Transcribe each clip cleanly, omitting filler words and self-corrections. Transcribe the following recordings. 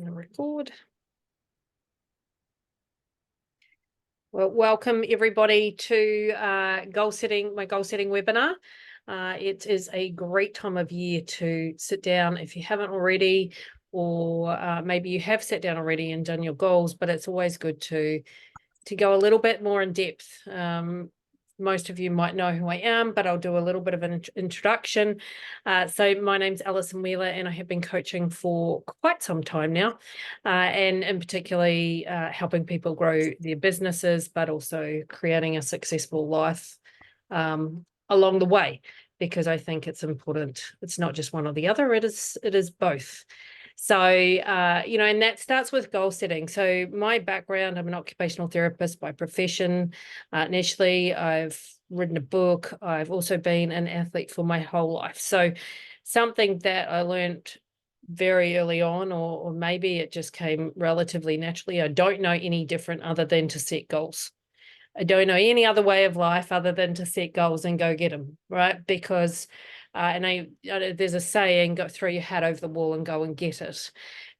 And record. Well, welcome everybody to my goal setting webinar. It is a great time of year to sit down if you haven't already, or maybe you have sat down already and done your goals, but it's always good to go a little bit more in depth. Most of you might know who I am, but I'll do a little bit of an introduction. So my name's Alison Wheeler, and I have been coaching for quite some time now, and in particularly helping people grow their businesses, but also creating a successful life along the way, because I think it's important. It's not just one or the other, it is both. So, and that starts with goal setting. So my background, I'm an occupational therapist by profession. Initially, I've written a book. I've also been an athlete for my whole life. So something that I learned very early on, or maybe it just came relatively naturally. I don't know any different other than to set goals. I don't know any other way of life other than to set goals and go get them, right? Because there's a saying, go throw your hat over the wall and go and get it.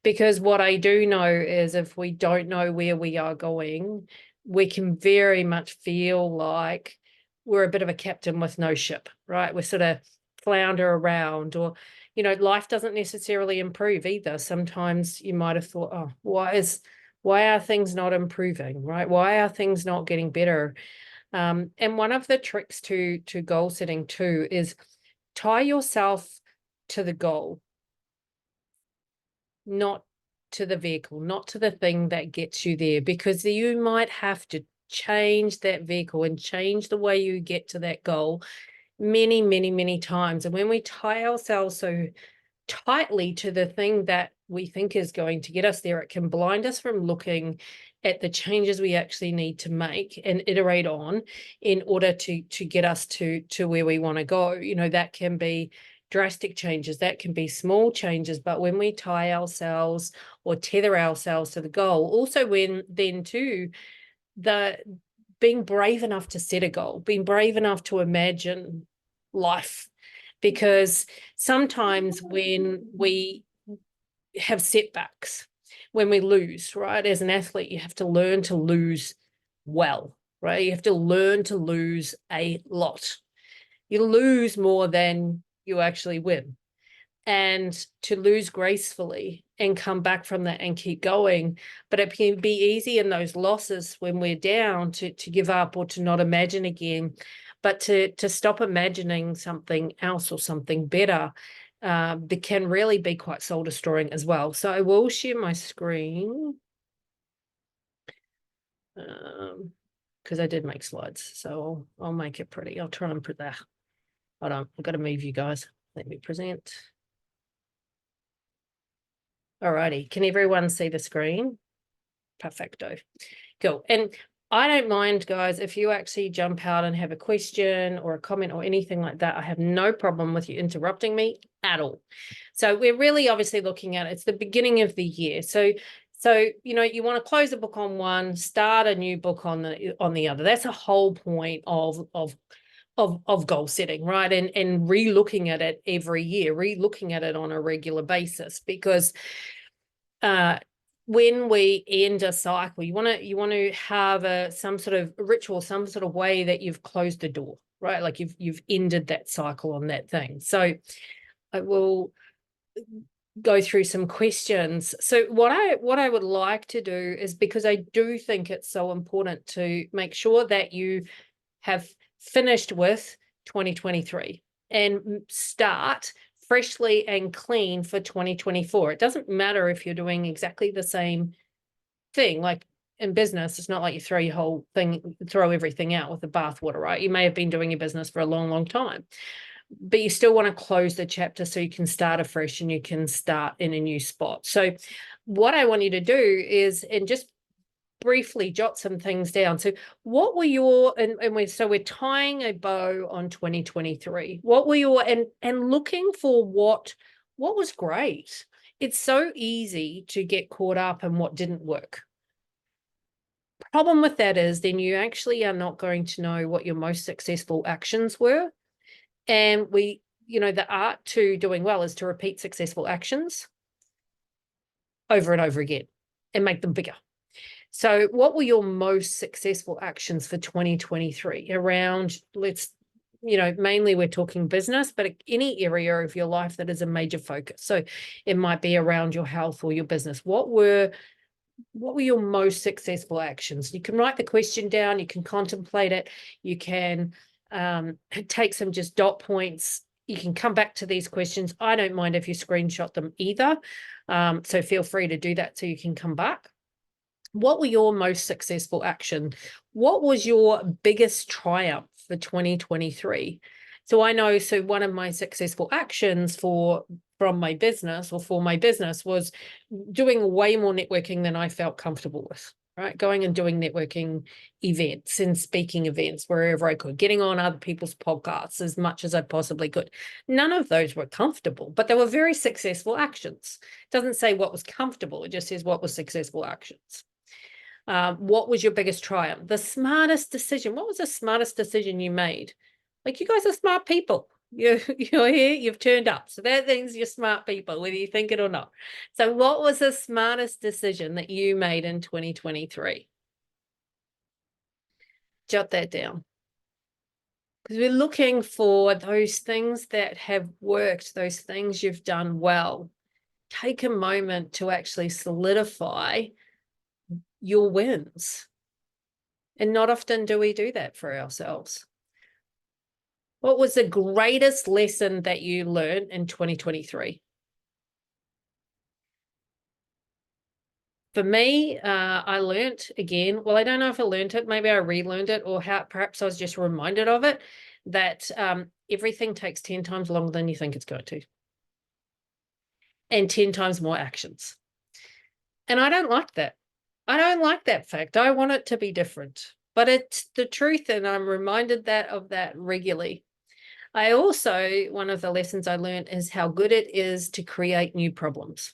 Because what I do know is if we don't know where we are going, we can very much feel like we're a bit of a captain with no ship, right? We're sort of flounder around, or, life doesn't necessarily improve either. Sometimes you might have thought, oh, why are things not improving, right? Why are things not getting better? And one of the tricks to goal setting too is tie yourself to the goal, not to the vehicle, not to the thing that gets you there, because you might have to change that vehicle and change the way you get to that goal many, many, many times. And when we tie ourselves so tightly to the thing that we think is going to get us there, it can blind us from looking at the changes we actually need to make and iterate on in order to get us to where we want to go. That can be drastic changes, that can be small changes, but when we tie ourselves or tether ourselves to the goal, also being brave enough to set a goal, being brave enough to imagine life. Because sometimes when we have setbacks, when we lose, right, as an athlete, you have to learn to lose well, right? You have to learn to lose a lot. You lose more than you actually win. And to lose gracefully and come back from that and keep going. But it can be easy in those losses when we're down to give up or to not imagine again. But to stop imagining something else or something better, that can really be quite soul destroying as well. So I will share my screen, because I did make slides. So I'll make it pretty. I'll try and put that. Hold on, I've got to move you guys. Let me present. Alrighty, can everyone see the screen? Perfecto. Cool. And I don't mind, guys, if you actually jump out and have a question or a comment or anything like that. I have no problem with you interrupting me at all. So we're really obviously looking at it's the beginning of the year. So you want to close a book on one, start a new book on the other. That's a whole point of goal setting, right? And re-looking at it every year, re-looking at it on a regular basis, because when we end a cycle, you want to have some sort of ritual, some sort of way that you've closed the door, right? Like you've ended that cycle on that thing. So I will go through some questions. So what I would like to do is, because I do think it's so important to make sure that you have finished with 2023 and start freshly and clean for 2024. It doesn't matter if you're doing exactly the same thing. Like in business, it's not like you throw your whole thing, throw everything out with the bathwater, right? You may have been doing your business for a long, long time, but you still want to close the chapter so you can start afresh and you can start in a new spot. So what I want you to do is, and just briefly jot some things down. So what were your, we're tying a bow on 2023. What were your, and looking for what was great. It's so easy to get caught up in what didn't work. Problem with that is then you actually are not going to know what your most successful actions were. And the art to doing well is to repeat successful actions over and over again and make them bigger. So what were your most successful actions for 2023 around, mainly we're talking business, but any area of your life that is a major focus. So it might be around your health or your business. What were your most successful actions? You can write the question down, you can contemplate it, you can take some just dot points. You can come back to these questions. I don't mind if you screenshot them either. So feel free to do that so you can come back. What were your most successful action? What was your biggest triumph for 2023? So I know, so one of my successful actions for my business was doing way more networking than I felt comfortable with, right? Going and doing networking events and speaking events wherever I could, getting on other people's podcasts as much as I possibly could. None of those were comfortable, but they were very successful actions. It doesn't say what was comfortable, it just says what was successful actions. What was your biggest triumph? The smartest decision. What was the smartest decision you made? Like, you guys are smart people. You're here, you've turned up. So that means you're smart people, whether you think it or not. So what was the smartest decision that you made in 2023? Jot that down. Because we're looking for those things that have worked, those things you've done well. Take a moment to actually solidify your wins. And not often do we do that for ourselves. What was the greatest lesson that you learned in 2023? For me, I learned again, well, I don't know if I learned it, maybe I relearned it, or perhaps I was just reminded of it, that everything takes 10 times longer than you think it's going to. And 10 times more actions. And I don't like that. I don't like that fact. I want it to be different. But it's the truth, and I'm reminded of that regularly. I also, one of the lessons I learned is how good it is to create new problems.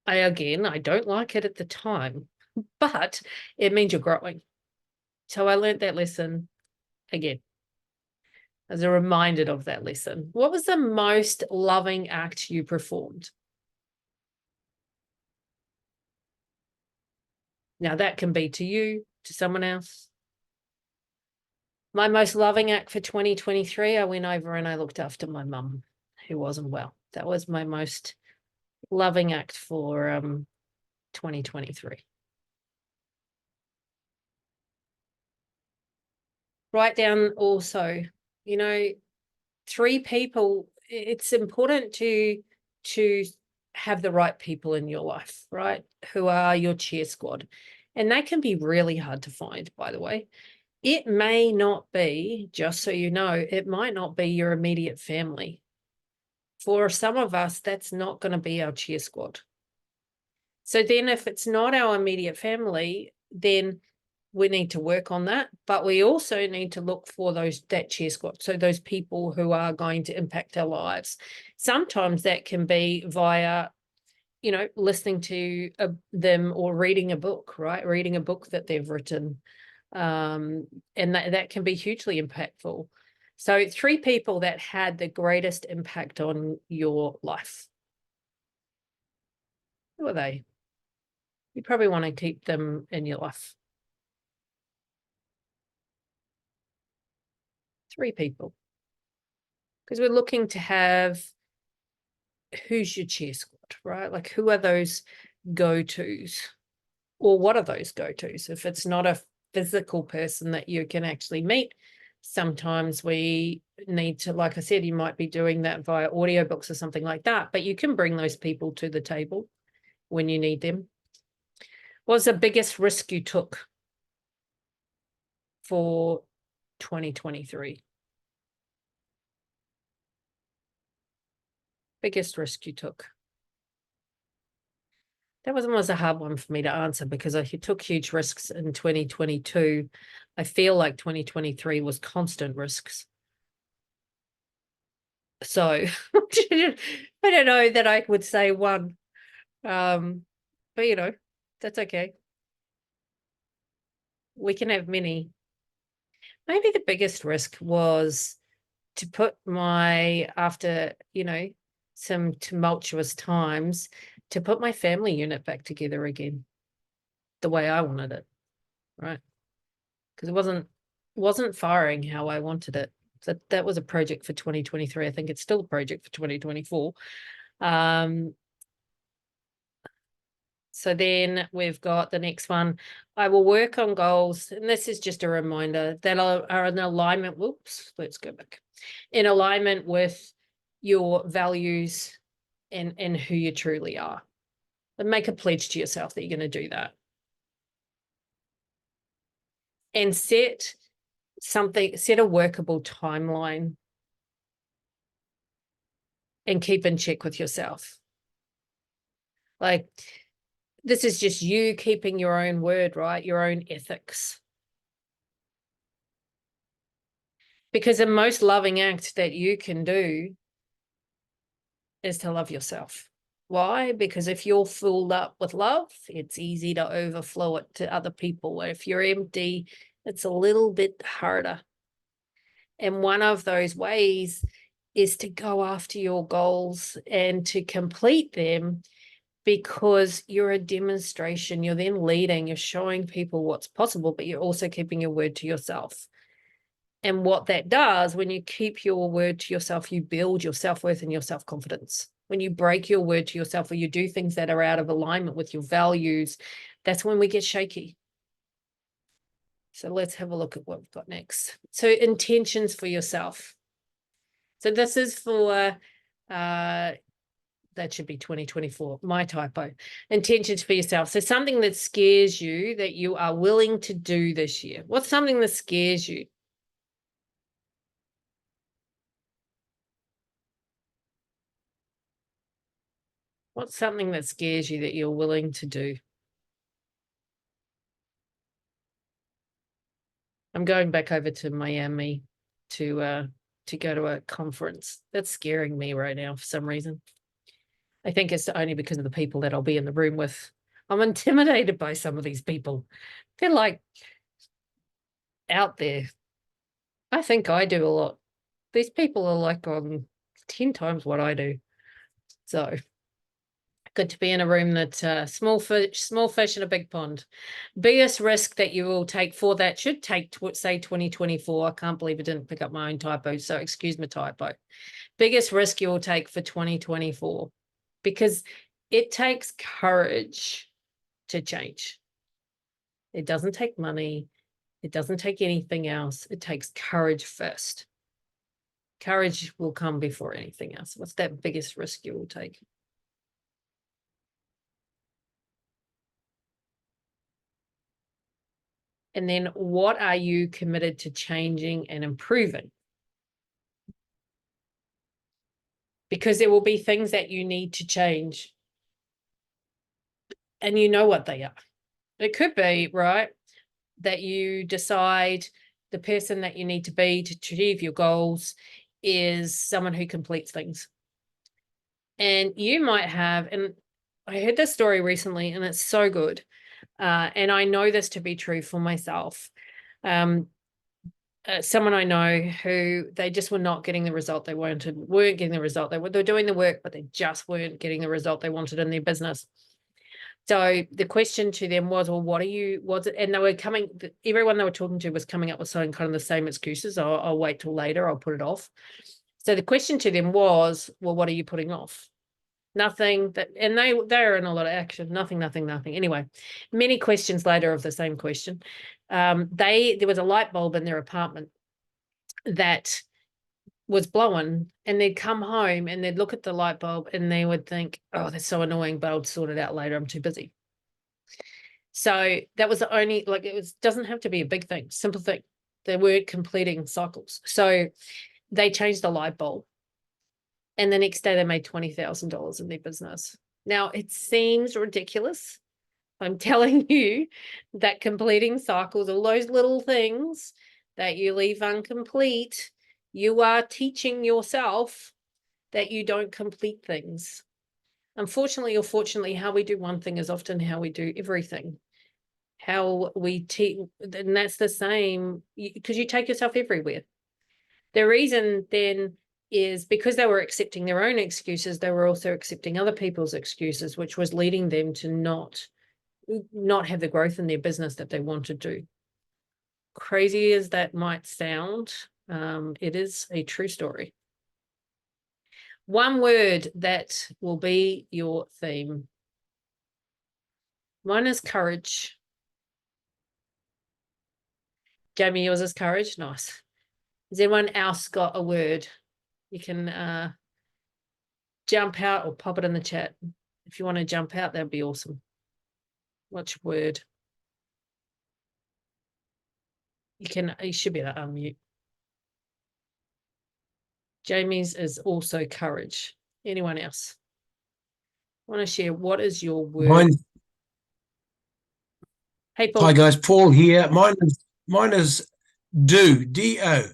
I don't like it at the time, but it means you're growing. So I learned that lesson again as a reminder of that lesson. What was the most loving act you performed? Now that can be to you, to someone else. My most loving act for 2023, I went over and I looked after my mum who wasn't well. That was my most loving act for 2023. Write down also, 3 people. It's important to have the right people in your life, right? Who are your cheer squad. And that can be really hard to find, by the way. It may not be, just so you know, it might not be your immediate family. For some of us, that's not going to be our cheer squad. So then if it's not our immediate family, then we need to work on that. But we also need to look for that cheer squad. So those people who are going to impact our lives. Sometimes that can be via, listening to them or reading a book, right? Reading a book that they've written. And that can be hugely impactful. So 3 people that had the greatest impact on your life. Who are they? You probably want to keep them in your life. 3 people. Because we're looking to have, who's your cheer squad, right? Like, who are those go-tos? Or what are those go-tos? If it's not a physical person that you can actually meet, sometimes we need to, like I said, you might be doing that via audiobooks or something like that, but you can bring those people to the table when you need them. What was the biggest risk you took for 2023? Biggest risk you took? That was a hard one for me to answer because I took huge risks in 2022. I feel like 2023 was constant risks. So I don't know that I would say one. But that's okay. We can have many. Maybe the biggest risk was to put after some tumultuous times to put my family unit back together again the way I wanted it, right? Because it wasn't firing how I wanted it. So that was a project for 2023. I think it's still a project for 2024. So then we've got the next one. I will work on goals, and this is just a reminder that are in alignment. Whoops, let's go back. In alignment with your values and who you truly are. And make a pledge to yourself that you're going to do that. And set a workable timeline and keep in check with yourself. Like, this is just you keeping your own word, right? Your own ethics. Because the most loving act that you can do is to love yourself. Why? Because if you're filled up with love, it's easy to overflow it to other people. If you're empty, it's a little bit harder. And one of those ways is to go after your goals and to complete them, because you're a demonstration. You're then leading, you're showing people what's possible, but you're also keeping your word to yourself. And what that does, when you keep your word to yourself, you build your self-worth and your self-confidence. When you break your word to yourself, or you do things that are out of alignment with your values, that's when we get shaky. So let's have a look at what we've got next. So intentions for yourself. So this is for, that should be 2024, my typo. Intentions for yourself. So something that scares you that you are willing to do this year. What's something that scares you? What's something that scares you that you're willing to do? I'm going back over to Miami to go to a conference. That's scaring me right now for some reason. I think it's only because of the people that I'll be in the room with. I'm intimidated by some of these people. They're like out there. I think I do a lot. These people are like on 10 times what I do. So good to be in a room that small fish in a big pond. Biggest risk that you will take for that should take, say, 2024. I can't believe I didn't pick up my own typo, so excuse my typo. Biggest risk you will take for 2024, because it takes courage to change. It doesn't take money. It doesn't take anything else. It takes courage first. Courage will come before anything else. What's that biggest risk you will take? And then what are you committed to changing and improving? Because there will be things that you need to change, and you know what they are. It could be, right, that you decide the person that you need to be to achieve your goals is someone who completes things. And you might have, and I heard this story recently, and it's so good. And I know this to be true for myself. Someone I know who they just were not getting the result they wanted, weren't getting the result they were doing the work, but they just weren't getting the result they wanted in their business. So the question to them was, well, and they were everyone they were talking to was coming up with some kind of the same excuses. I'll wait till later, I'll put it off. So the question to them was, well, what are you putting off? Nothing. And they're in a lot of action. Nothing. Anyway, many questions later of the same question. There was a light bulb in their apartment that was blowing, and they'd come home and they'd look at the light bulb and they would think, oh, that's so annoying, but I'll sort it out later. I'm too busy. So that was the only, doesn't have to be a big thing, simple thing. They weren't completing cycles. So they changed the light bulb. And the next day they made $20,000 in their business. Now, it seems ridiculous. I'm telling you that completing cycles, all those little things that you leave incomplete, you are teaching yourself that you don't complete things. Unfortunately or fortunately, how we do one thing is often how we do everything. How we teach, and that's the same, because you take yourself everywhere. The reason then is because they were accepting their own excuses, they were also accepting other people's excuses, which was leading them to not have the growth in their business that they wanted to. Crazy as that might sound, it is a true story. One word that will be your theme. Mine is courage. Jamie, yours is courage. Nice. Has anyone else got a word? You can jump out or pop it in the chat. If you want to jump out, that'd be awesome. What's your word? You should be able to unmute. Jamie's is also courage. Anyone else want to share? What is your word? Hey, Paul. Hi guys, Paul here. Mine is do, D-O.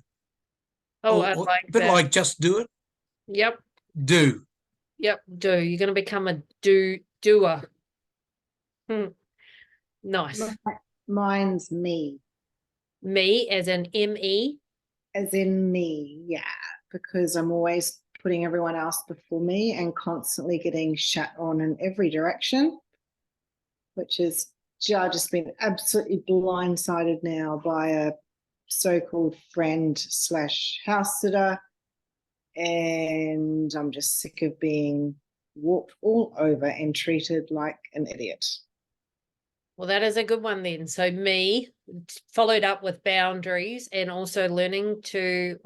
Oh, I like a bit that. like just do it. Yep. Do. Yep. Do. You're going to become a doer. Nice. Mine's me. Me as in M-E? As in me, yeah. Because I'm always putting everyone else before me and constantly getting shat on in every direction, which is just been absolutely blindsided now by a so-called friend / house sitter. And I'm just sick of being walked all over and treated like an idiot. Well, that is a good one then. So me, followed up with boundaries and also learning to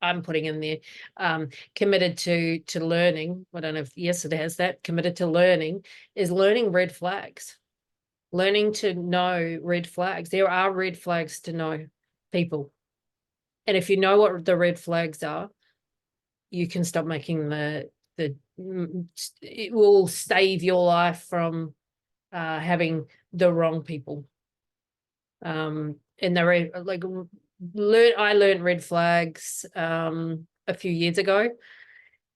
I'm putting in there, committed to learning. I don't know if yes, it has that. Committed to learning is learning red flags. Learning to know red flags. There are red flags to know people. And if you know what the red flags are, you can stop making it will save your life from having the wrong people. And they're like, I learned red flags a few years ago,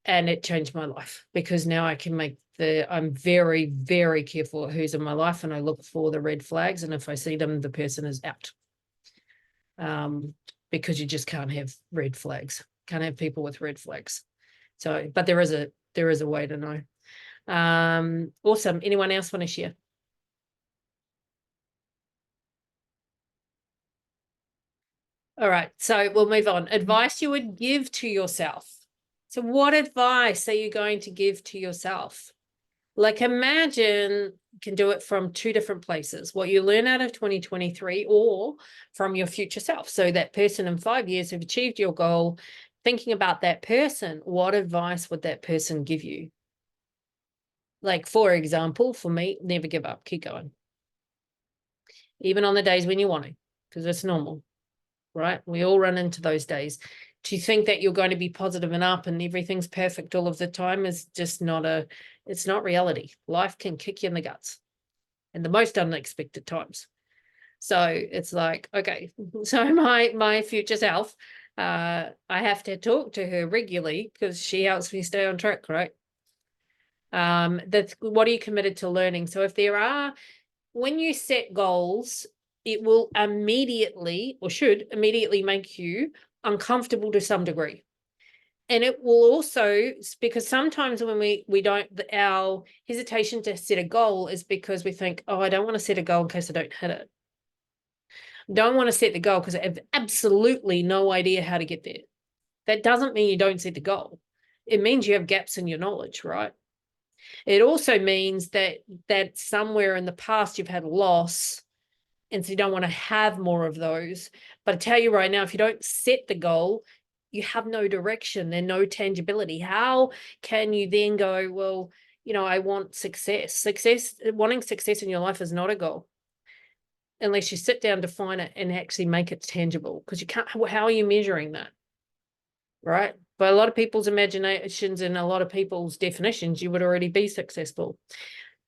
and it changed my life because now I can I'm very, very careful who's in my life, and I look for the red flags, and if I see them, the person is out. Because you just can't have red flags, can't have people with red flags. So, but there is a way to know. Awesome. Anyone else want to share? All right, so we'll move on. Advice you would give to yourself. So what advice are you going to give to yourself? Like imagine you can do it from two different places, what you learn out of 2023 or from your future self. So that person in 5 years who've achieved your goal, thinking about that person, what advice would that person give you? Like, for example, for me, never give up, keep going. Even on the days when you want to, because it's normal, right? We all run into those days. To think that you're going to be positive and up and everything's perfect all of the time is just it's not reality. Life can kick you in the guts in the most unexpected times. So it's like, okay, so my future self, I have to talk to her regularly because she helps me stay on track, right? That's what are you committed to learning? So if when you set goals, it will immediately or should immediately make you uncomfortable to some degree. And it will also, because sometimes when we don't, our hesitation to set a goal is because we think, oh, I don't want to set a goal in case I don't hit it. Don't want to set the goal because I have absolutely no idea how to get there. That doesn't mean you don't set the goal. It means you have gaps in your knowledge, right? It also means that somewhere in the past you've had loss, and so you don't want to have more of those. But I tell you right now, if you don't set the goal, you have no direction and no tangibility. How can you then go, well, I want success. Wanting success in your life is not a goal unless you sit down, define it, and actually make it tangible. Because you can't, how are you measuring that? Right? By a lot of people's imaginations and a lot of people's definitions, you would already be successful.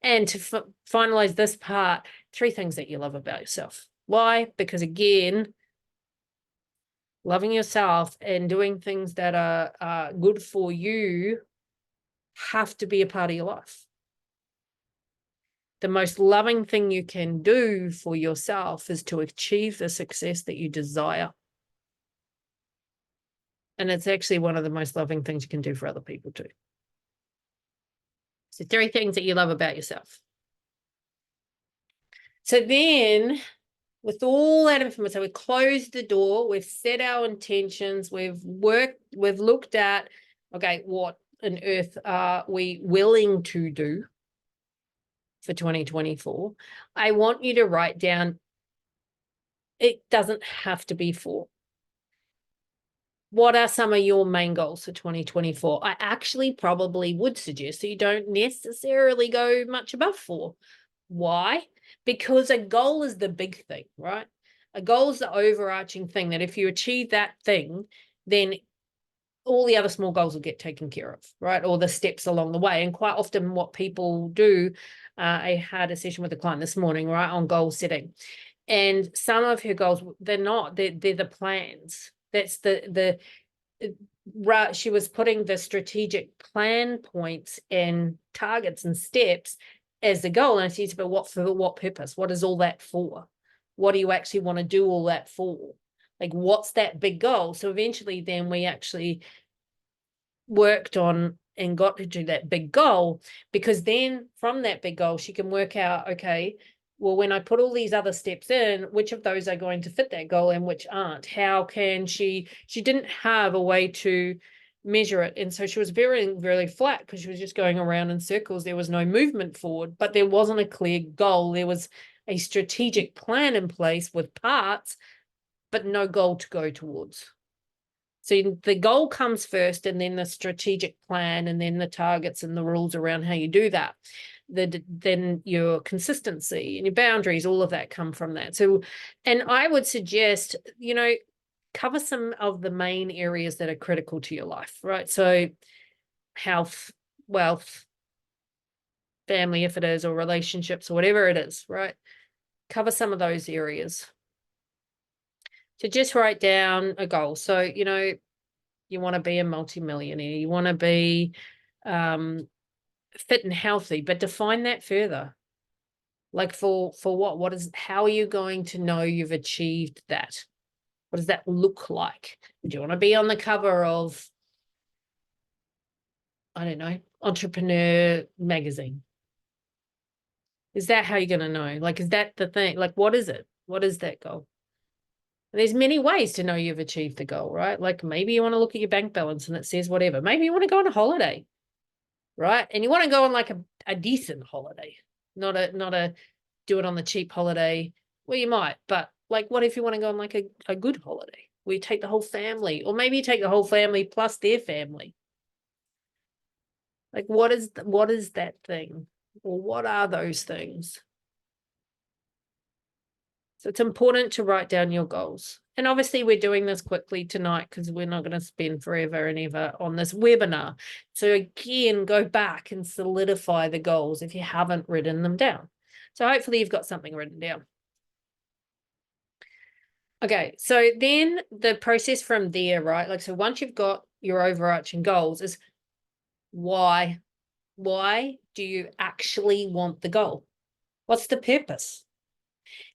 And to finalize this part, 3 things that you love about yourself. Why? Because again, loving yourself and doing things that are good for you have to be a part of your life. The most loving thing you can do for yourself is to achieve the success that you desire. And it's actually one of the most loving things you can do for other people too. So 3 things that you love about yourself. So then with all that information, so we've closed the door, we've set our intentions, we've looked at, okay, what on earth are we willing to do for 2024? I want you to write down, it doesn't have to be 4. What are some of your main goals for 2024? I actually probably would suggest that you don't necessarily go much above 4. Why? Because a goal is the big thing, right? A goal is the overarching thing that if you achieve that thing, then all the other small goals will get taken care of, right? Or the steps along the way. And quite often what people do, I had a session with a client this morning, right, on goal setting. And some of her goals, they're the plans. That's she was putting the strategic plan points and targets and steps as the goal. And I said, but for what purpose? What is all that for? What do you actually want to do all that for? Like, what's that big goal? So eventually then we actually worked on and got to do that big goal, because then from that big goal, she can work out, okay, well, when I put all these other steps in, which of those are going to fit that goal and which aren't? How can she didn't have a way to measure it. And so she was very, very flat because she was just going around in circles. There was no movement forward, but there wasn't a clear goal. There was a strategic plan in place with parts, but no goal to go towards. So the goal comes first, and then the strategic plan, and then the targets and the rules around how you do that. Then your consistency and your boundaries, all of that come from that. So, and I would suggest, cover some of the main areas that are critical to your life, right? So health, wealth, family, if it is, or relationships, or whatever it is, right? Cover some of those areas. So just write down a goal. So, you want to be a multimillionaire, you want to be fit and healthy, but define that further. Like for what? How are you going to know you've achieved that? What does that look like? Do you want to be on the cover of, I don't know, Entrepreneur magazine? Is that how you're going to know? Like, is that the thing? Like, what is it? What is that goal? And there's many ways to know you've achieved the goal, right? Like maybe you want to look at your bank balance and it says whatever. Maybe you want to go on a holiday, right? And you want to go on like a decent holiday, not a do it on the cheap holiday. Well, you might, but like, what if you want to go on like a good holiday where you take the whole family, or maybe you take the whole family plus their family? Like, what is that thing? Or what are those things? So it's important to write down your goals. And obviously we're doing this quickly tonight because we're not going to spend forever and ever on this webinar. So again, go back and solidify the goals if you haven't written them down. So hopefully you've got something written down. Okay, so then the process from there, right? Like, so once you've got your overarching goals, is why? Why do you actually want the goal? What's the purpose?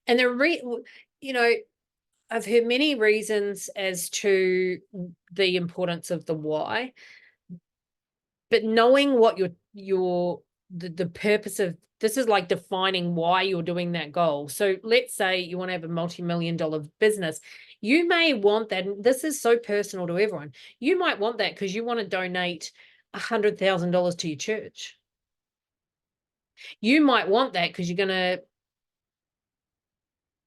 And I've heard many reasons as to the importance of the why, but knowing what the purpose of this is, like defining why you're doing that goal. So let's say you want to have a multi-million-dollar business. You may want that, and this is so personal to everyone. You might want that because you want to donate $100,000 to your church. You might want that because you're going to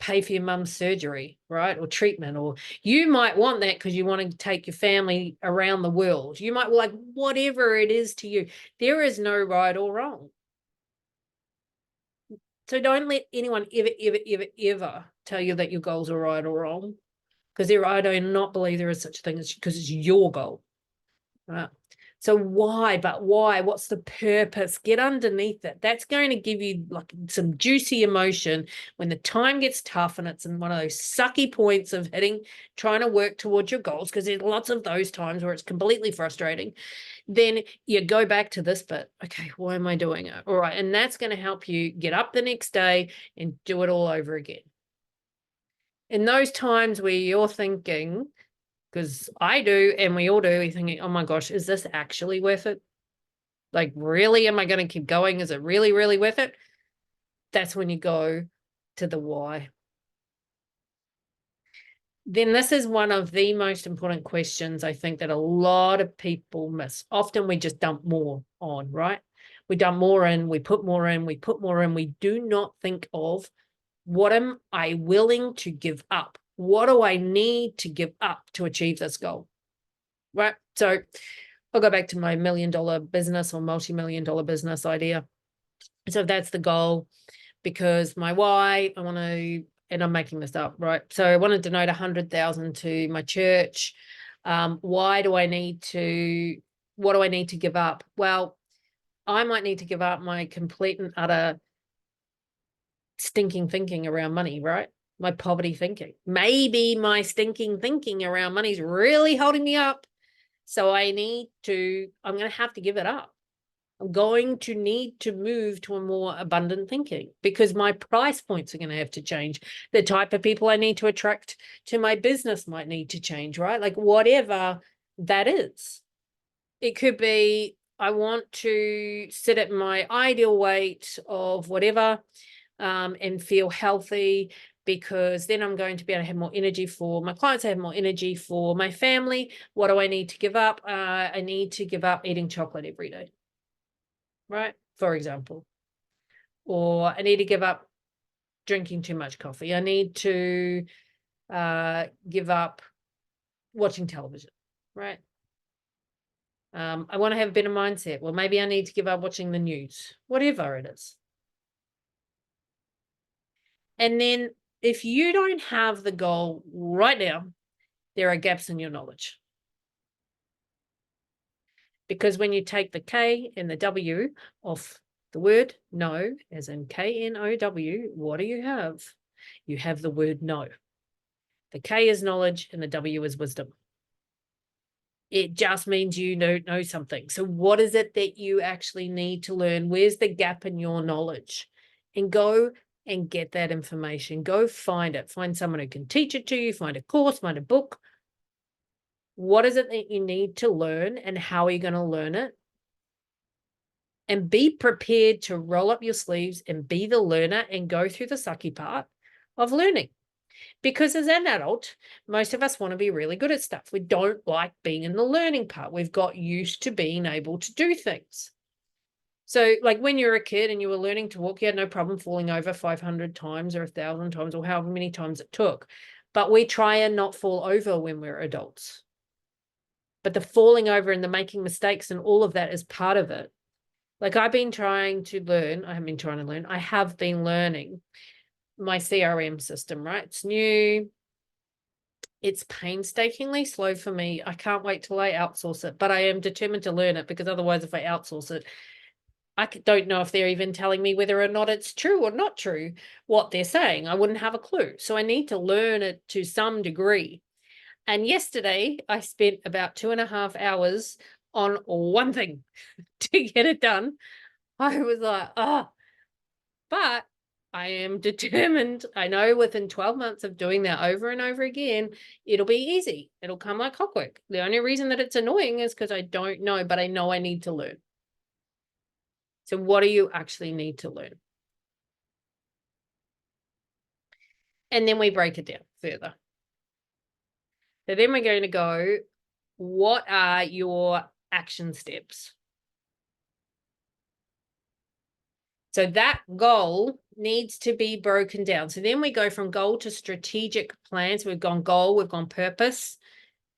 pay for your mum's surgery, right? Or treatment. Or you might want that because you want to take your family around the world. You might, like, whatever it is to you. There is no right or wrong. So don't let anyone ever tell you that your goals are right or wrong, because I do not believe there is such a thing as, because it's your goal, right? So why? But why? What's the purpose? Get underneath it. That's going to give you like some juicy emotion when the time gets tough and it's in one of those sucky points of trying to work towards your goals, because there's lots of those times where it's completely frustrating. Then you go back to this bit. Okay, why am I doing it? All right. And that's going to help you get up the next day and do it all over again. In those times where you're thinking, because I do, and we all do. You're thinking, oh my gosh, is this actually worth it? Like, really, am I going to keep going? Is it really, really worth it? That's when you go to the why. Then this is one of the most important questions I think that a lot of people miss. Often we just dump more on, right? We dump more in, we put more in, we put more in. We do not think of, what am I willing to give up? What do I need to give up to achieve this goal? Right? So I'll go back to my $1 million business or multi-million-dollar business idea. So if that's the goal, because my why, I want to, and I'm making this up, right? So I want to donate 100,000 to my church. Why do I need to, what do I need to give up? Well, I might need to give up my complete and utter stinking thinking around money, right? My poverty thinking. Maybe my stinking thinking around money is really holding me up. So I'm going to have to give it up. I'm going to need to move to a more abundant thinking, because my price points are going to have to change. The type of people I need to attract to my business might need to change, right? Like whatever that is. It could be, I want to sit at my ideal weight of whatever, and feel healthy, because then I'm going to be able to have more energy for my clients. I have more energy for my family. What do I need to give up? I need to give up eating chocolate every day, right? For example. Or I need to give up drinking too much coffee. I need to give up watching television, right? I want to have a better mindset. Well, maybe I need to give up watching the news, whatever it is. And then if you don't have the goal right now, there are gaps in your knowledge. Because when you take the K and the W off the word know, as in K-N-O-W, what do you have? You have the word know. The K is knowledge and the W is wisdom. It just means you don't know something. So what is it that you actually need to learn? Where's the gap in your knowledge? And go and get that information. Go find it. Find someone who can teach it to you. Find a course, find a book. What is it that you need to learn, and how are you going to learn it? And be prepared to roll up your sleeves and be the learner and go through the sucky part of learning. Because as an adult, most of us want to be really good at stuff. We don't like being in the learning part. We've got used to being able to do things. So like when you were a kid and you were learning to walk, you had no problem falling over 500 times or 1,000 times or however many times it took. But we try and not fall over when we're adults. But the falling over and the making mistakes and all of that is part of it. Like I've been trying to learn, I haven't been trying to learn, I have been learning my CRM system, right? It's new. It's painstakingly slow for me. I can't wait till I outsource it, but I am determined to learn it, because otherwise if I outsource it, I don't know if they're even telling me whether or not it's true or not true, what they're saying. I wouldn't have a clue. So I need to learn it to some degree. And yesterday I spent about 2.5 hours on one thing to get it done. I was like, oh, but I am determined. I know within 12 months of doing that over and over again, it'll be easy. It'll come like clockwork. The only reason that it's annoying is because I don't know, but I know I need to learn. So what do you actually need to learn? And then we break it down further. So then we're going to go, what are your action steps? So that goal needs to be broken down. So then we go from goal to strategic plans. We've gone goal, we've gone purpose,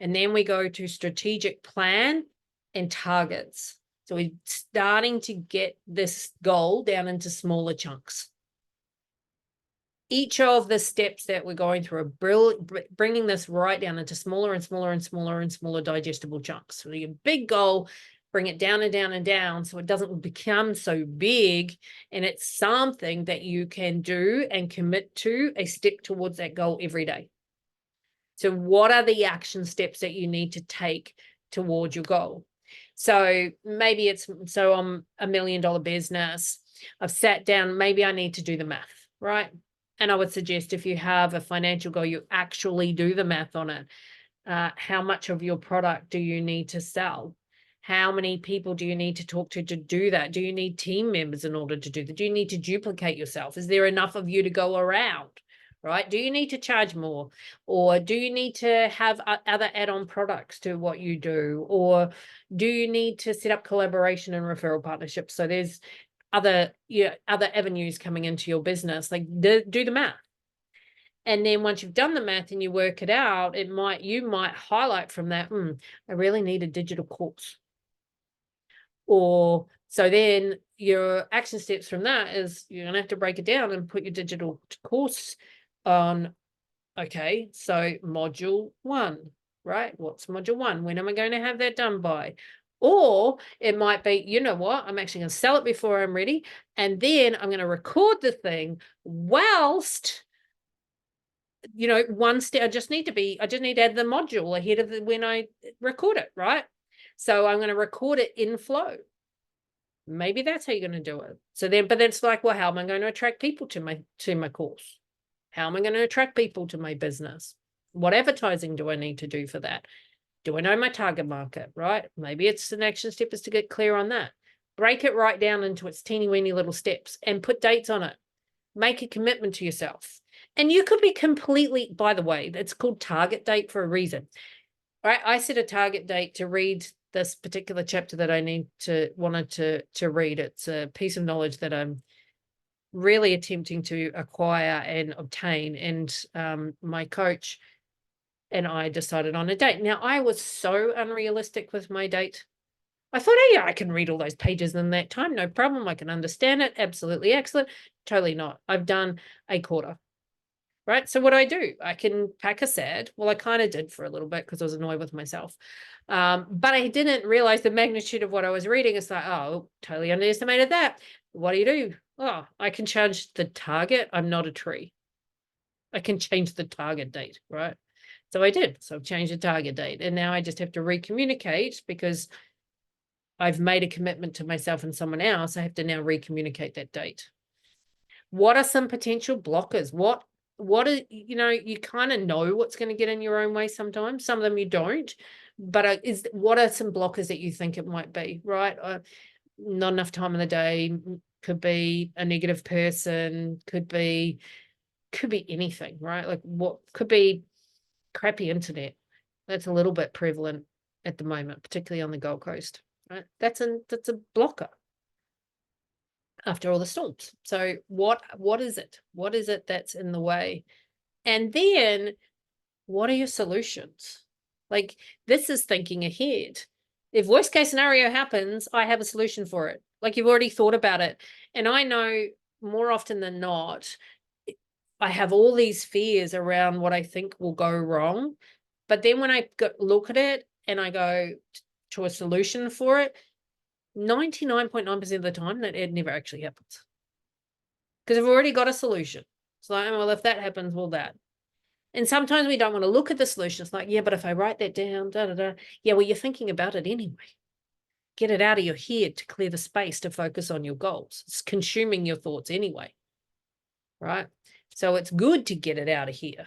and then we go to strategic plan and targets. So we're starting to get this goal down into smaller chunks. Each of the steps that we're going through are bringing this right down into smaller and smaller and smaller and smaller digestible chunks. So your big goal, bring it down and down and down so it doesn't become so big, and it's something that you can do and commit to a step towards that goal every day. So what are the action steps that you need to take towards your goal? So maybe it's, so I'm $1 million business. I've sat down, maybe I need to do the math, right? And I would suggest if you have a financial goal, you actually do the math on it. How much of your product do you need to sell? How many people do you need to talk to do that? Do you need team members in order to do that? Do you need to duplicate yourself? Is there enough of you to go around? Right? Do you need to charge more? Or do you need to have other add-on products to what you do? Or do you need to set up collaboration and referral partnerships? So there's other avenues coming into your business. Like do the math. And then once you've done the math and you work it out, you might highlight from that, I really need a digital course. Or so then your action steps from that is you're going to have to break it down and put your digital course on. Okay, so module 1, right? What's module 1? When am I going to have that done by? Or it might be, you know what? I'm actually going to sell it before I'm ready. And then I'm going to record the thing whilst, one step, I just need to add the module ahead of when I record it, right? So I'm going to record it in flow. Maybe that's how you're going to do it. So then, but it's like, well, how am I going to attract people to my course? How am I going to attract people to my business? What advertising do I need to do for that? Do I know my target market, right? Maybe it's an action step is to get clear on that. Break it right down into its teeny weeny little steps and put dates on it. Make a commitment to yourself. And you could be completely, by the way, it's called target date for a reason. All right, I set a target date to read this particular chapter that I wanted to read. It's a piece of knowledge that I'm really attempting to acquire and obtain. And my coach and I decided on a date. Now, I was so unrealistic with my date. I thought, oh, yeah, I can read all those pages in that time. No problem. I can understand it. Absolutely excellent. Totally not. I've done a quarter. Right. So what do? I can pack a sad. Well, I kind of did for a little bit because I was annoyed with myself. But I didn't realize the magnitude of what I was reading. It's like, oh, totally underestimated that. What do? Oh, I can change the target. I'm not a tree. I can change the target date. Right. So I did. So I've changed the target date. And now I just have to recommunicate because I've made a commitment to myself and someone else. I have to now recommunicate that date. What are some potential blockers? What are, you kind of know what's going to get in your own way sometimes. Some of them you don't. But what are some blockers that you think it might be, right? Not enough time in the day, could be a negative person, could be anything, right? Like what could be crappy internet. That's a little bit prevalent at the moment, particularly on the Gold Coast, right? That's a blocker after all the storms. So what is it? What is it that's in the way? And then what are your solutions? Like this is thinking ahead. If worst case scenario happens, I have a solution for it. Like you've already thought about it. And I know more often than not, I have all these fears around what I think will go wrong. But then when I look at it and I go to a solution for it, 99.9% of the time that it never actually happens. Because I've already got a solution. It's like, well, if that happens, well, that. And sometimes we don't want to look at the solution. It's like, yeah, but if I write that down, yeah, well, you're thinking about it anyway. Get it out of your head to clear the space to focus on your goals. It's consuming your thoughts anyway, right? So it's good to get it out of here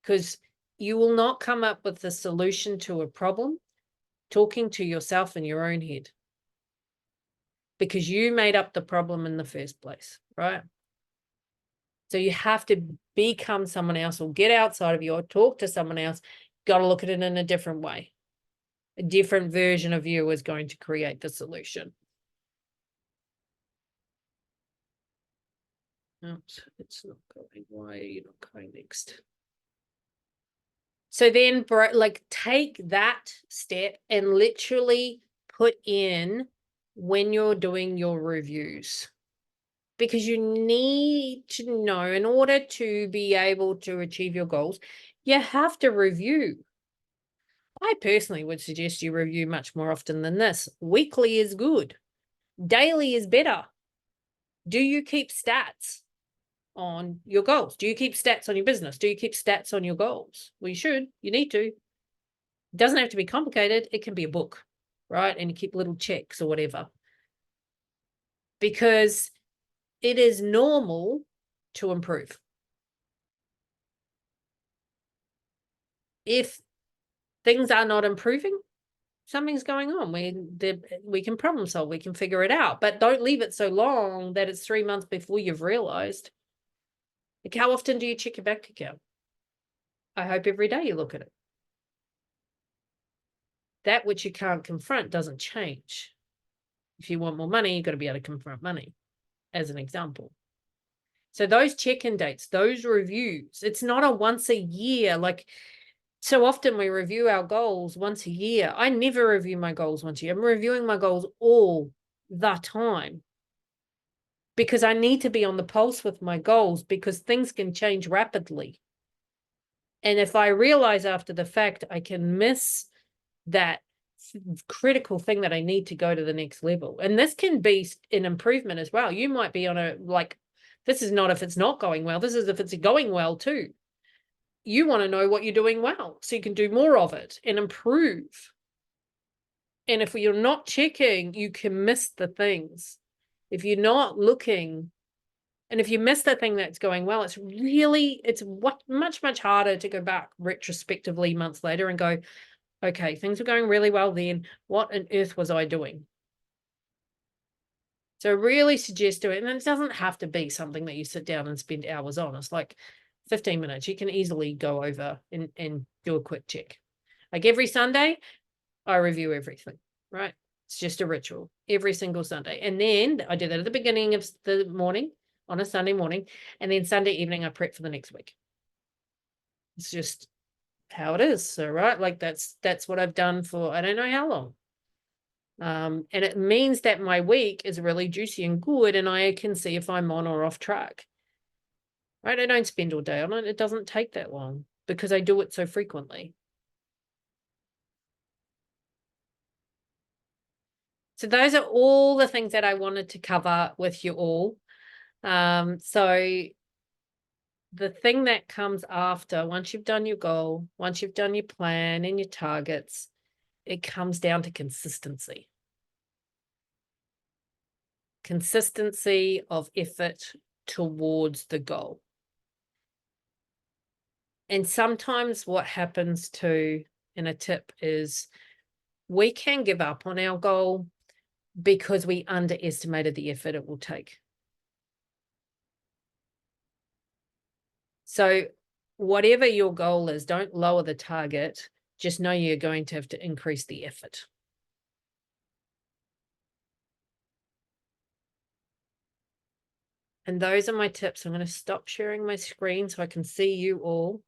because you will not come up with the solution to a problem talking to yourself in your own head because you made up the problem in the first place, right? So you have to become someone else or get outside of you or talk to someone else. Got to look at it in a different way. A different version of you is going to create the solution. Oops, it's not going. Why are you not going next? So then like take that step and literally put in when you're doing your reviews. Because you need to know in order to be able to achieve your goals, you have to review. I personally would suggest you review much more often than this. Weekly is good. Daily is better. Do you keep stats on your goals? Do you keep stats on your business? Do you keep stats on your goals? Well, you should. You need to. It doesn't have to be complicated. It can be a book, right? And you keep little checks or whatever. Because it is normal to improve. If things are not improving, something's going on. We can problem solve, we can figure it out, but don't leave it so long that it's 3 months before you've realized. Like, how often do you check your bank account? I hope every day you look at it. That which you can't confront doesn't change. If you want more money, you've got to be able to confront money, as an example. So those check-in dates, those reviews, it's not a once a year. Like, so often we review our goals once a year. I never review my goals once a year. I'm reviewing my goals all the time, because I need to be on the pulse with my goals, because things can change rapidly. And if I realize after the fact I can miss that critical thing that I need to go to the next level. And this can be an improvement as well. You might be on a, like, this is not if it's not going well, this is if it's going well too. You want to know what you're doing well so you can do more of it and improve. And if you're not checking, you can miss the things. If you're not looking, and if you miss the thing that's going well, it's much harder to go back retrospectively months later and go, okay, things were going really well then. What on earth was I doing? So really suggest doing it. And it doesn't have to be something that you sit down and spend hours on. It's like 15 minutes. You can easily go over and do a quick check. Like every Sunday, I review everything, right? It's just a ritual every single Sunday. And then I do that at the beginning of the morning on a Sunday morning. And then Sunday evening, I prep for the next week. It's just how it is. So, right, like that's what I've done for I don't know how long. And it means that my week is really juicy and good, and I can see if I'm on or off track. Right? I don't spend all day on it. It doesn't take that long because I do it so frequently. So those are all the things that I wanted to cover with you all. So the thing that comes after, once you've done your goal, once you've done your plan and your targets, it comes down to consistency. Consistency of effort towards the goal. And sometimes what happens too, in a tip, is we can give up on our goal because we underestimated the effort it will take. So whatever your goal is, don't lower the target. Just know you're going to have to increase the effort. And those are my tips. I'm going to stop sharing my screen so I can see you all.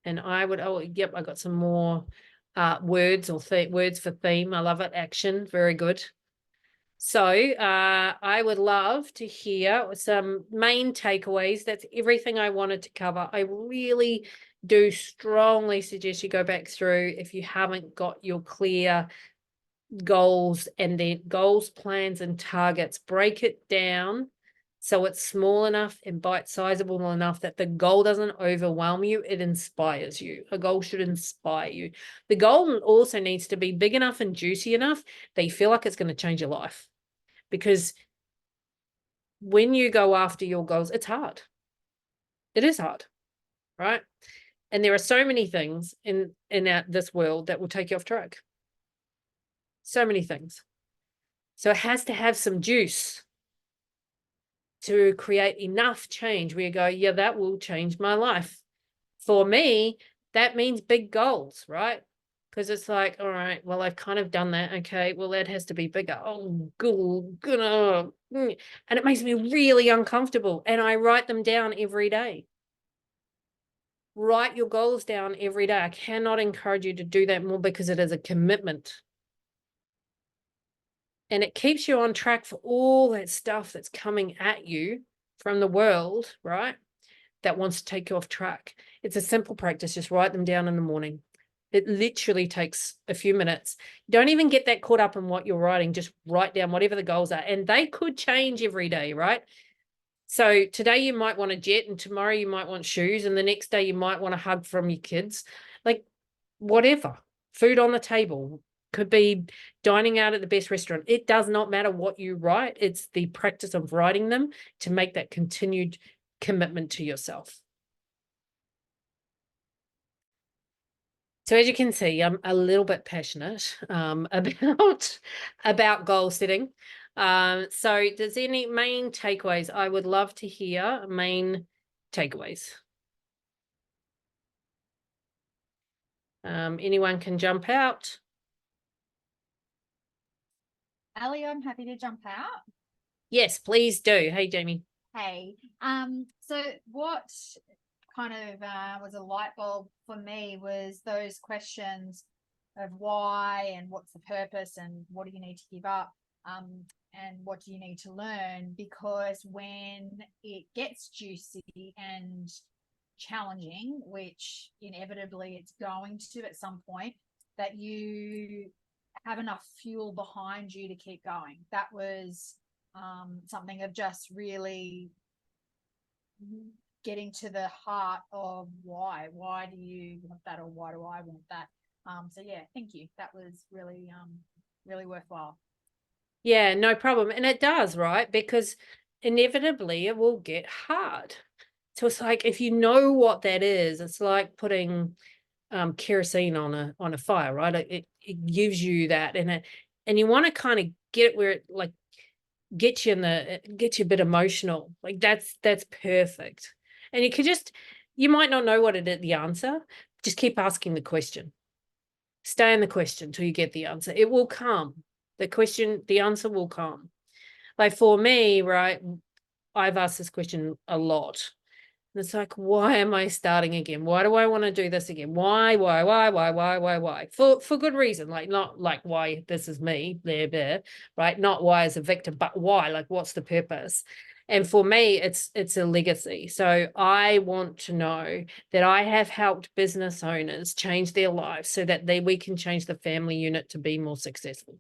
And I would, oh, yep, I got some more words or words for theme. I love it. Action. Very good. So I would love to hear some main takeaways. That's everything I wanted to cover. I really do strongly suggest you go back through if you haven't got your clear goals and then goals, plans, and targets. Break it down so it's small enough and bite-sizable enough that the goal doesn't overwhelm you. It inspires you. A goal should inspire you. The goal also needs to be big enough and juicy enough that you feel like it's going to change your life. Because when you go after your goals, it's hard. It is hard, right? And there are so many things in this world that will take you off track. So many things. So it has to have some juice to create enough change where you go, yeah, that will change my life. For me, that means big goals, right? Because it's like, all right, well, I've kind of done that. Okay, well, that has to be bigger. Oh, good. And it makes me really uncomfortable. And I write them down every day. Write your goals down every day. I cannot encourage you to do that more because it is a commitment. And it keeps you on track for all that stuff that's coming at you from the world, right? That wants to take you off track. It's a simple practice. Just write them down in the morning. It literally takes a few minutes. Don't even get that caught up in what you're writing. Just write down whatever the goals are. And they could change every day, right? So today you might want a jet, and tomorrow you might want shoes, and the next day you might want a hug from your kids. Like whatever. Food on the table. Could be dining out at the best restaurant. It does not matter what you write. It's the practice of writing them to make that continued commitment to yourself. So as you can see, I'm a little bit passionate about goal setting. So does any main takeaways? I would love to hear main takeaways. Anyone can jump out. Ali, I'm happy to jump out. Yes, please do. Hey, Jamie. Hey, so what kind of was a light bulb for me was those questions of why and what's the purpose and what do you need to give up, and what do you need to learn, because when it gets juicy and challenging, which inevitably it's going to at some point, that you have enough fuel behind you to keep going. That was something of just really getting to the heart of why do you want that, or why do I want that? So yeah, thank you. That was really really worthwhile. Yeah, no problem. And it does, right? Because inevitably it will get hard. So it's like, if you know what that is, it's like putting kerosene on a fire, right? It gives you that, and you want to kind of get it where it like gets you a bit emotional. Like that's perfect. And you might not know what it is, the answer. Just keep asking the question. Stay in the question till you get the answer. It will come. The answer will come. Like for me, right, I've asked this question a lot. And it's like, why am I starting again? Why do I want to do this again? Why? For good reason. Like, not like why this is me, there, right? Not why as a victim, but why? Like, what's the purpose? And for me, it's a legacy. So I want to know that I have helped business owners change their lives so that we can change the family unit to be more successful.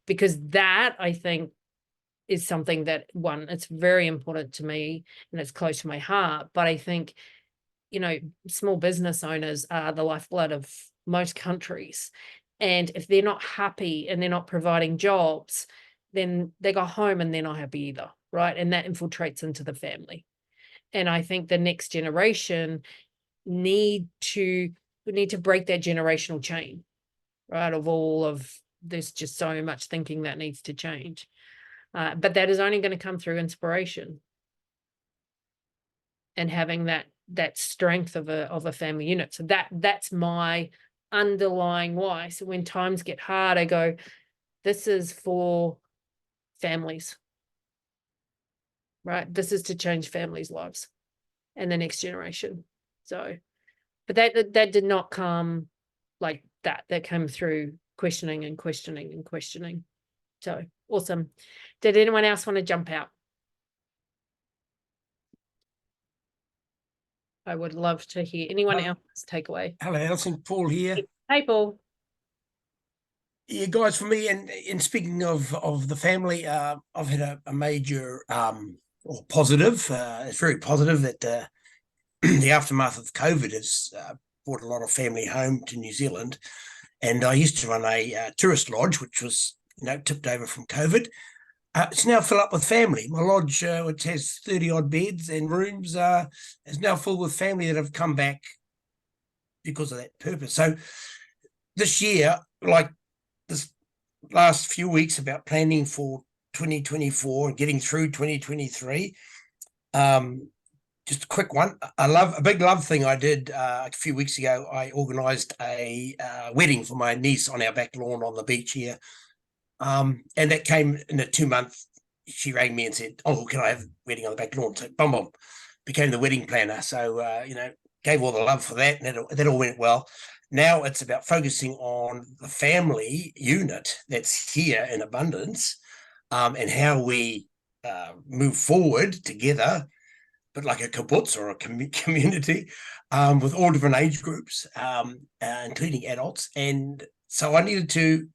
Because that, I think, is something that, one, it's very important to me and it's close to my heart. But I think, small business owners are the lifeblood of most countries. And if they're not happy and they're not providing jobs, then they go home and they're not happy either, right? And that infiltrates into the family. And I think the next generation need to break that generational chain, right? There's just so much thinking that needs to change. But that is only going to come through inspiration and having that strength of a family unit. So that's my underlying why. So when times get hard, I go, this is for families, right? This is to change families' lives and the next generation. So, but that did not come like that. That came through questioning and questioning and questioning. So awesome. Did anyone else want to jump out? I would love to hear anyone else's takeaway. Hello, Alison. Paul here. Hey, Paul. Yeah, guys, for me, and in speaking of the family, I've had a major or positive. It's very positive that the aftermath of COVID has brought a lot of family home to New Zealand. And I used to run a tourist lodge, which was tipped over from COVID. It's now full up with family. My lodge, which has 30 odd beds and rooms, is now full with family that have come back because of that purpose. So this year, like this last few weeks about planning for 2024 and getting through 2023, just a quick one. A big love thing I did a few weeks ago. I organised a wedding for my niece on our back lawn on the beach here. And that came in a 2-month. She rang me and said, "Oh, can I have a wedding on the back lawn?" So boom, became the wedding planner. So gave all the love for that, and that all went well. Now it's about focusing on the family unit that's here in abundance, and how we move forward together, but like a kibbutz or a community, with all different age groups, including adults. And so I needed to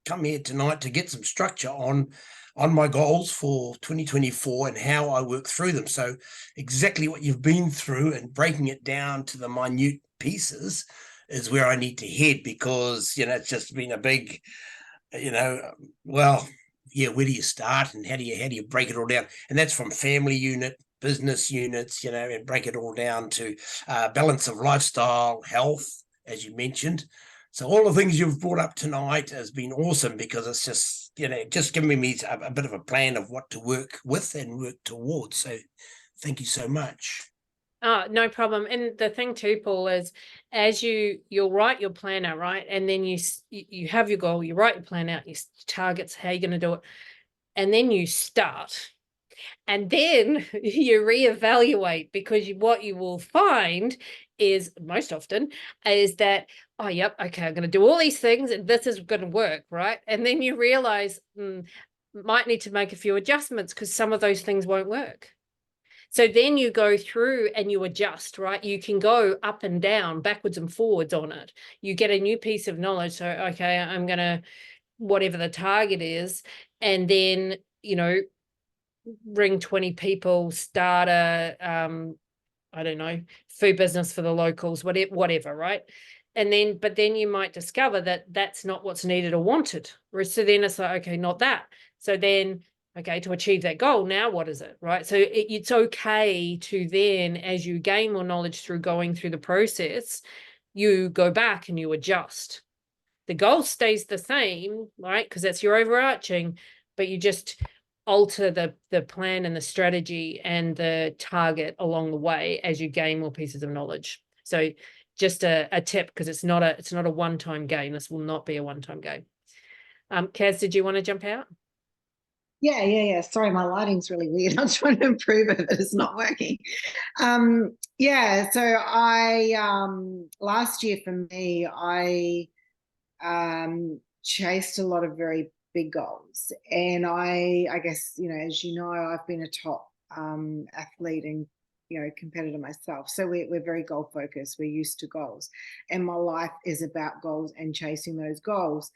come here tonight to get some structure on my goals for 2024 and how I work through them. So exactly what you've been through and breaking it down to the minute pieces is where I need to head, because it's just been a big, where do you start and how do you break it all down? And that's from family unit, business units, and break it all down to balance of lifestyle, health, as you mentioned. So all the things you've brought up tonight has been awesome, because it's just, just giving me a bit of a plan of what to work with and work towards. So thank you so much. Oh, no problem. And the thing too, Paul, is as you'll write your plan out, right? And then you have your goal, you write your plan out, your targets, how you're going to do it. And then you start. And then you reevaluate, because what you will find is most often is that, oh, yep, okay, I'm going to do all these things and this is going to work, right? And then you realize might need to make a few adjustments because some of those things won't work. So then you go through and you adjust, right? You can go up and down, backwards and forwards on it. You get a new piece of knowledge. So, okay, I'm going to, whatever the target is, and then, ring 20 people, start a, I don't know, food business for the locals, whatever, right? But then you might discover that that's not what's needed or wanted. So then it's like, okay, not that. So then, okay, to achieve that goal, now what is it, right? So it's okay to then, as you gain more knowledge through going through the process, you go back and you adjust. The goal stays the same, right? Because that's your overarching, but you just alter the plan and the strategy and the target along the way as you gain more pieces of knowledge. So just a tip, because it's not a one-time game. This will not be a one-time game. Kaz, did you want to jump out? Yeah. Sorry, my lighting's really weird. I'm trying to improve it, but it's not working. Yeah, so I last year for me, I chased a lot of very big goals. And I guess, as you know, I've been a top athlete and, competitor myself. So we're very goal focused. We're used to goals. And my life is about goals and chasing those goals.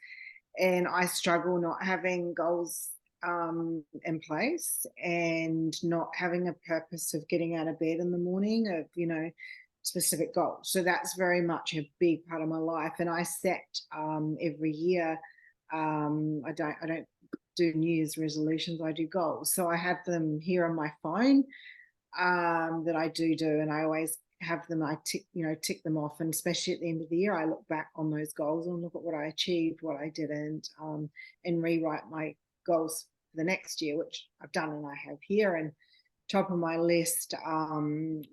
And I struggle not having goals in place and not having a purpose of getting out of bed in the morning of, specific goals. So that's very much a big part of my life. And I set every year, I don't do New Year's resolutions, I do goals. So I have them here on my phone that I do, and I always have them, I tick them off. And especially at the end of the year, I look back on those goals and look at what I achieved, what I didn't, and rewrite my goals for the next year, which I've done and I have here. And top of my list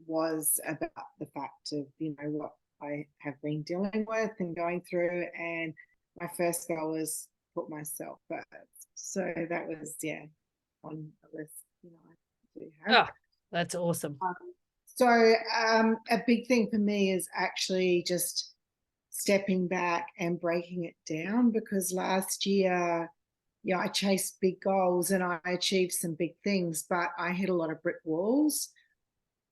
was about the fact of, what I have been dealing with and going through. And my first goal was put myself first. So that was, on the list, I do have. Oh, that's awesome. So a big thing for me is actually just stepping back and breaking it down, because last year, I chased big goals and I achieved some big things, but I hit a lot of brick walls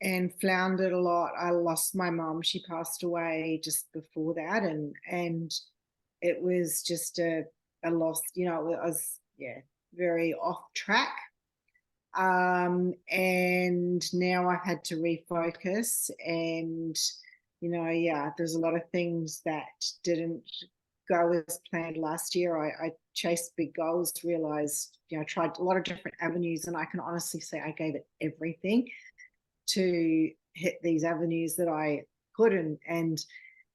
and floundered a lot. I lost my mom. She passed away just before that. And it was just a loss, I was, very off track. And now I've had to refocus and, there's a lot of things that didn't go as planned last year. I chased big goals, realized, tried a lot of different avenues, and I can honestly say I gave it everything to hit these avenues that I could, and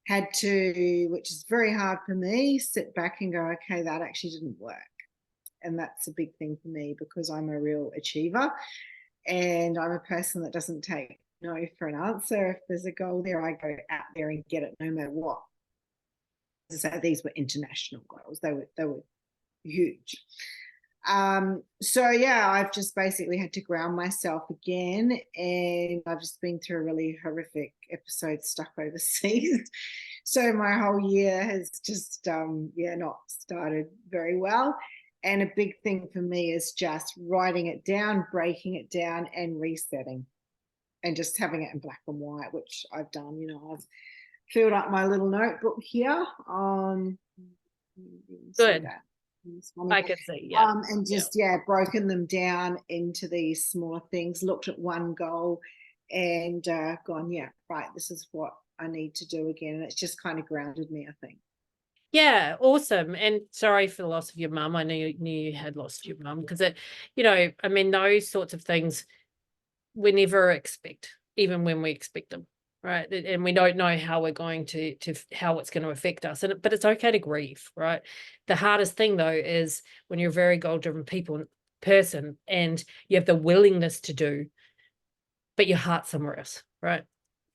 had to, which is very hard for me, sit back and go, okay, that actually didn't work. And that's a big thing for me, because I'm a real achiever and I'm a person that doesn't take no for an answer. If there's a goal there, I go out there and get it no matter what. So these were international goals. They were huge. So I've just basically had to ground myself again, and I've just been through a really horrific episode stuck overseas. So my whole year has just not started very well. And a big thing for me is just writing it down, breaking it down, and resetting, and just having it in black and white, which I've done. I've filled up my little notebook here. Good. I can see, yeah. And just broken them down into these smaller things, looked at one goal and gone, right, this is what I need to do again. And it's just kind of grounded me, I think. Yeah, awesome. And sorry for the loss of your mum. I knew you had lost your mum, because those sorts of things we never expect, even when we expect them. right? And we don't know how we're going to how it's going to affect us. But it's okay to grieve, right? The hardest thing though is when you're a very goal-driven person and you have the willingness to do, but your heart's somewhere else, right?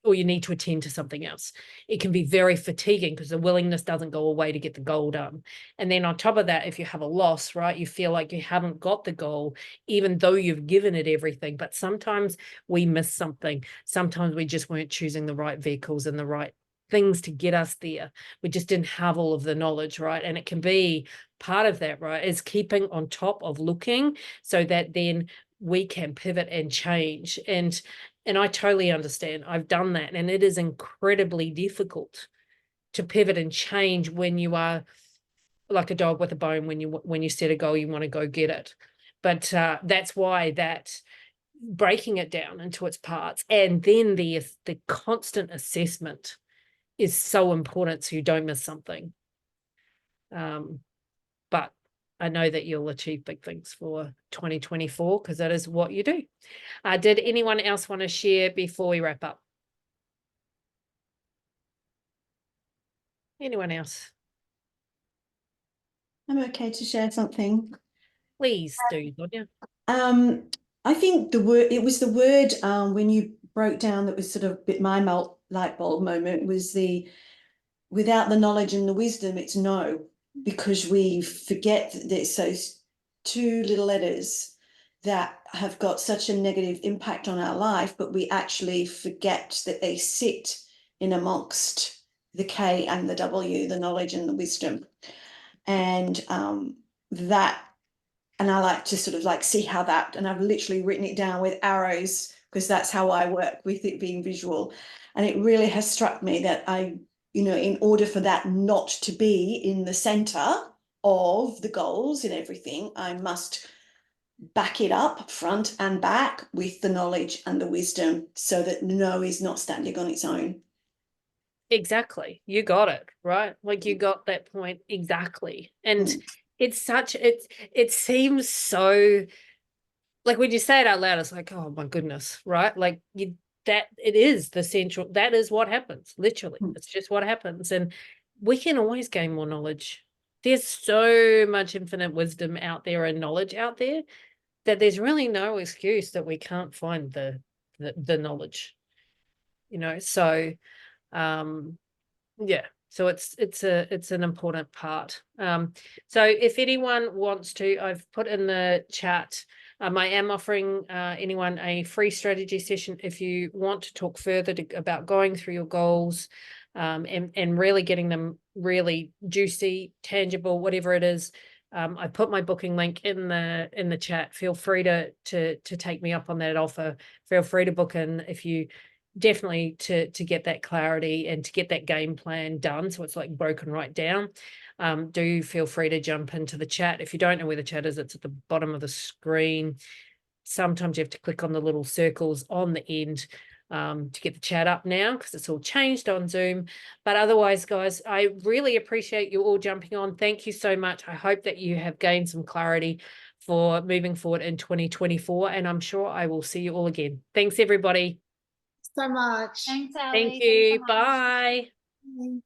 Or you need to attend to something else. It can be very fatiguing because the willingness doesn't go away to get the goal done. And then on top of that, if you have a loss, right, you feel like you haven't got the goal, even though you've given it everything. But sometimes we miss something. Sometimes we just weren't choosing the right vehicles and the right things to get us there. We just didn't have all of the knowledge, right? And it can be part of that, right, is keeping on top of looking so that then we can pivot and change. And I totally understand. I've done that, and it is incredibly difficult to pivot and change when you are like a dog with a bone. When you set a goal, you want to go get it. But that's why that breaking it down into its parts and then the constant assessment is so important, so you don't miss something. But I know that you'll achieve big things for 2024 because that is what you do. Did anyone else want to share before we wrap up? Anyone else? I'm okay to share something. Please do, Sonia. I think it was the word when you broke down that was sort of a bit my light bulb moment was without the knowledge and the wisdom, it's no, because we forget that there's those two little letters that have got such a negative impact on our life, but we actually forget that they sit in amongst the K and the W, the knowledge and the wisdom. And and I like to sort of like see how that, and I've literally written it down with arrows because that's how I work with it being visual. And it really has struck me that in order for that not to be in the center of the goals and everything, I must back it up front and back with the knowledge and the wisdom so that no is not standing on its own. Exactly. You got it, right? Like you got that point exactly. And it seems so, like when you say it out loud, it's like, oh my goodness, right? Like that it is the central, that is what happens, literally. It's just what happens. And we can always gain more knowledge. There's so much infinite wisdom out there and knowledge out there that there's really no excuse that we can't find the knowledge, so yeah, so it's an important part. So if anyone wants to, I've put in the chat, I am offering anyone a free strategy session if you want to talk further about going through your goals and really getting them really juicy, tangible, whatever it is. I put my booking link in the chat. Feel free to take me up on that offer. Feel free to book in if you definitely to get that clarity and to get that game plan done. So it's like broken right down. Do feel free to jump into the chat. If you don't know where the chat is, it's at the bottom of the screen. Sometimes you have to click on the little circles on the end to get the chat up now because it's all changed on Zoom. But otherwise, guys, I really appreciate you all jumping on. Thank you so much. I hope that you have gained some clarity for moving forward in 2024, and I'm sure I will see you all again. Thanks, everybody. So much. Thanks, Ali. Thank you. Thanks so much. Bye.